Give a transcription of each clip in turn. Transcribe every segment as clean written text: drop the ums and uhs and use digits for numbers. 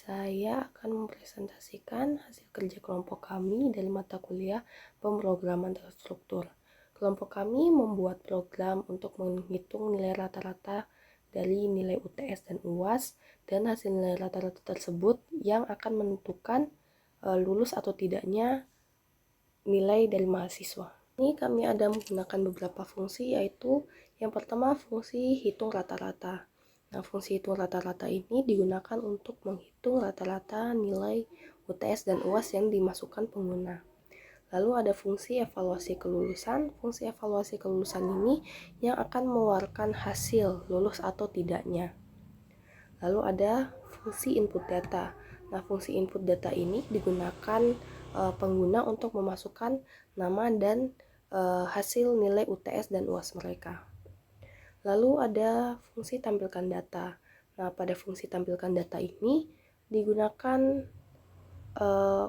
Saya akan mempresentasikan hasil kerja kelompok kami dari mata kuliah pemrograman terstruktur. Kelompok kami membuat program untuk menghitung nilai rata-rata dari nilai UTS dan UAS, dan hasil nilai rata-rata tersebut yang akan menentukan lulus atau tidaknya nilai dari mahasiswa. Ini kami ada menggunakan beberapa fungsi, yaitu yang pertama fungsi hitung rata-rata. Nah, fungsi hitung rata-rata ini digunakan untuk menghitung rata-rata nilai UTS dan UAS yang dimasukkan pengguna. Lalu ada fungsi evaluasi kelulusan. Fungsi evaluasi kelulusan ini yang akan mengeluarkan hasil lulus atau tidaknya. Lalu ada fungsi input data. Nah, fungsi input data ini digunakan pengguna untuk memasukkan nama dan hasil nilai UTS dan UAS mereka. Lalu ada fungsi tampilkan data. Nah, pada fungsi tampilkan data ini digunakan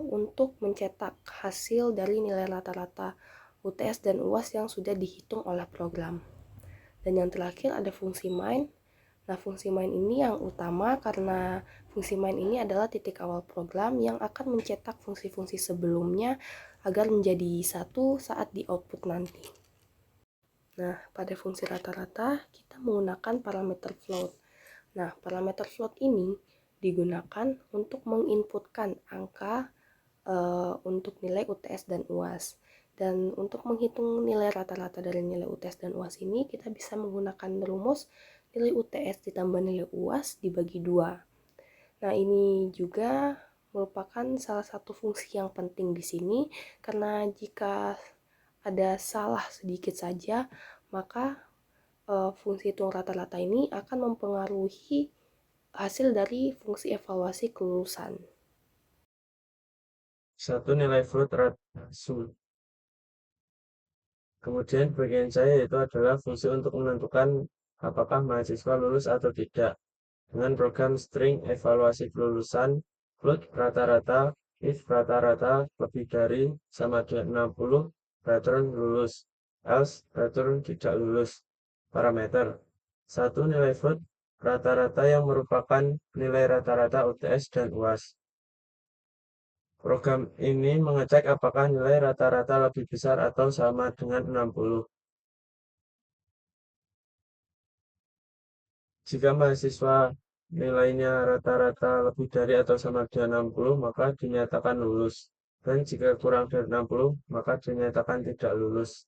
untuk mencetak hasil dari nilai rata-rata UTS dan UAS yang sudah dihitung oleh program. Dan yang terakhir ada fungsi main. Nah, fungsi main ini yang utama karena fungsi main ini adalah titik awal program yang akan mencetak fungsi-fungsi sebelumnya agar menjadi satu saat di output nanti. Nah, pada fungsi rata-rata kita menggunakan parameter float. Nah, parameter float ini digunakan untuk menginputkan angka untuk nilai UTS dan UAS. Dan untuk menghitung nilai rata-rata dari nilai UTS dan UAS ini, kita bisa menggunakan rumus nilai UTS ditambah nilai UAS dibagi 2. Nah, ini juga merupakan salah satu fungsi yang penting di sini, karena jika ada salah sedikit saja, maka fungsi hitung rata-rata ini akan mempengaruhi hasil dari fungsi evaluasi kelulusan. Satu nilai float rata. Kemudian bagian saya yaitu adalah fungsi untuk menentukan apakah mahasiswa lulus atau tidak. Dengan program string evaluasi kelulusan, float rata-rata, if rata-rata lebih dari sama dengan 60, return lulus, else return tidak lulus. Parameter. Satu nilai float rata-rata yang merupakan nilai rata-rata UTS dan UAS. Program ini mengecek apakah nilai rata-rata lebih besar atau sama dengan 60. Jika mahasiswa nilainya rata-rata lebih dari atau sama dengan 60, maka dinyatakan lulus. Dan jika kurang dari 60, maka dinyatakan tidak lulus.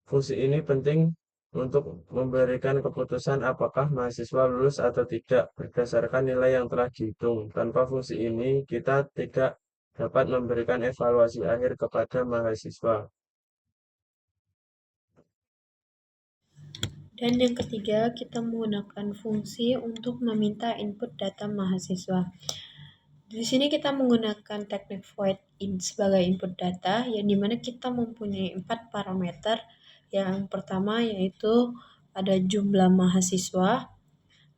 Fungsi ini penting untuk memberikan keputusan apakah mahasiswa lulus atau tidak berdasarkan nilai yang telah dihitung. Tanpa fungsi ini, kita tidak dapat memberikan evaluasi akhir kepada mahasiswa. Dan yang ketiga, kita menggunakan fungsi untuk meminta input data mahasiswa. Di sini kita menggunakan teknik void in sebagai input data, yang dimana kita mempunyai 4 parameter. Yang pertama yaitu ada jumlah mahasiswa,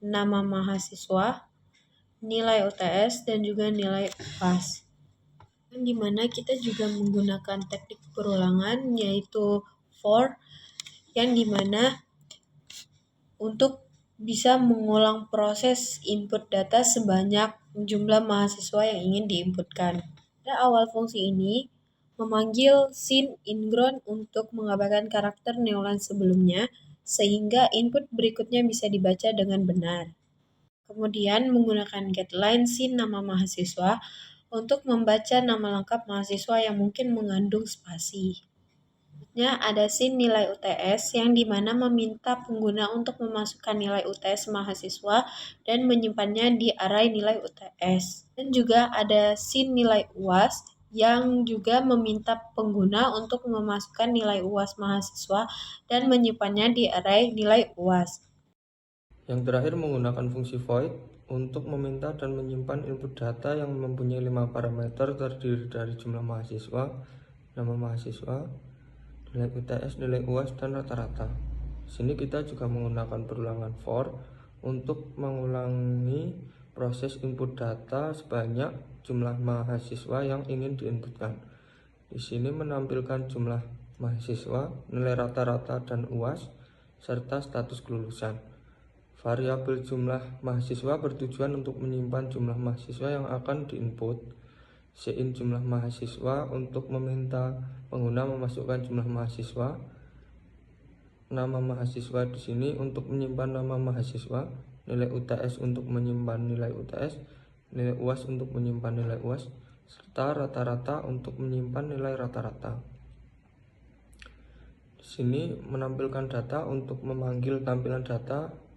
nama mahasiswa, nilai UTS, dan juga nilai UAS. Yang dimana kita juga menggunakan teknik perulangan yaitu for, yang dimana untuk bisa mengulang proses input data sebanyak jumlah mahasiswa yang ingin diinputkan. Pada awal fungsi ini memanggil sin inground untuk mengabarkan karakter neuron sebelumnya sehingga input berikutnya bisa dibaca dengan benar. Kemudian menggunakan getLine sin nama mahasiswa untuk membaca nama lengkap mahasiswa yang mungkin mengandung spasi. Ada sin nilai UTS yang dimana meminta pengguna untuk memasukkan nilai UTS mahasiswa dan menyimpannya di array nilai UTS. Dan juga ada sin nilai UAS yang juga meminta pengguna untuk memasukkan nilai UAS mahasiswa dan menyimpannya di array nilai UAS. Yang terakhir menggunakan fungsi void untuk meminta dan menyimpan input data yang mempunyai 5 parameter terdiri dari jumlah mahasiswa, nama mahasiswa, nilai UTS, nilai UAS, dan rata-rata. Sini kita juga menggunakan perulangan for untuk mengulangi proses input data sebanyak jumlah mahasiswa yang ingin diinputkan. Di sini menampilkan jumlah mahasiswa, nilai rata-rata dan UAS, serta status kelulusan. Variabel jumlah mahasiswa bertujuan untuk menyimpan jumlah mahasiswa yang akan diinput. Sein jumlah mahasiswa untuk meminta pengguna memasukkan jumlah mahasiswa. Nama mahasiswa di sini untuk menyimpan nama mahasiswa. Nilai UTS untuk menyimpan nilai UTS. Nilai UAS untuk menyimpan nilai UAS. Serta rata-rata untuk menyimpan nilai rata-rata. Di sini menampilkan data untuk memanggil tampilan data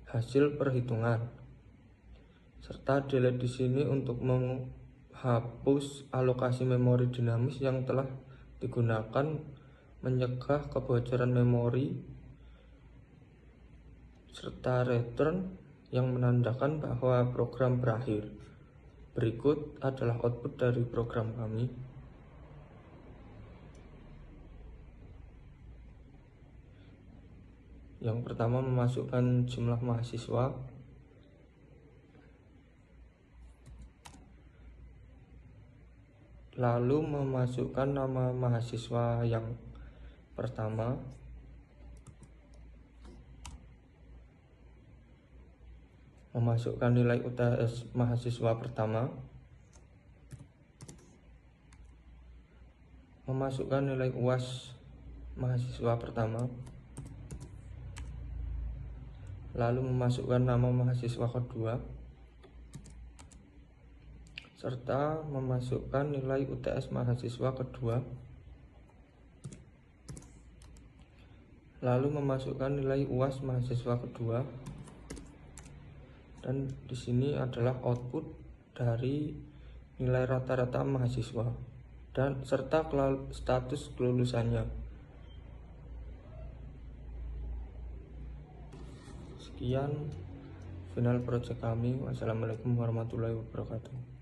hasil perhitungan, serta delete di sini untuk menghapus alokasi memori dinamis yang telah digunakan mencegah kebocoran memori, serta return yang menandakan bahwa program berakhir. Berikut adalah output dari program kami. Yang pertama, memasukkan jumlah mahasiswa. Lalu memasukkan nama mahasiswa yang pertama. Memasukkan nilai UTS mahasiswa pertama. Memasukkan nilai UAS mahasiswa pertama. Lalu memasukkan nama mahasiswa kedua, serta memasukkan nilai UTS mahasiswa kedua. Lalu memasukkan nilai UAS mahasiswa kedua. Dan di sini adalah output dari nilai rata-rata mahasiswa dan serta status kelulusannya. Sekian final project kami. Wassalamualaikum warahmatullahi wabarakatuh.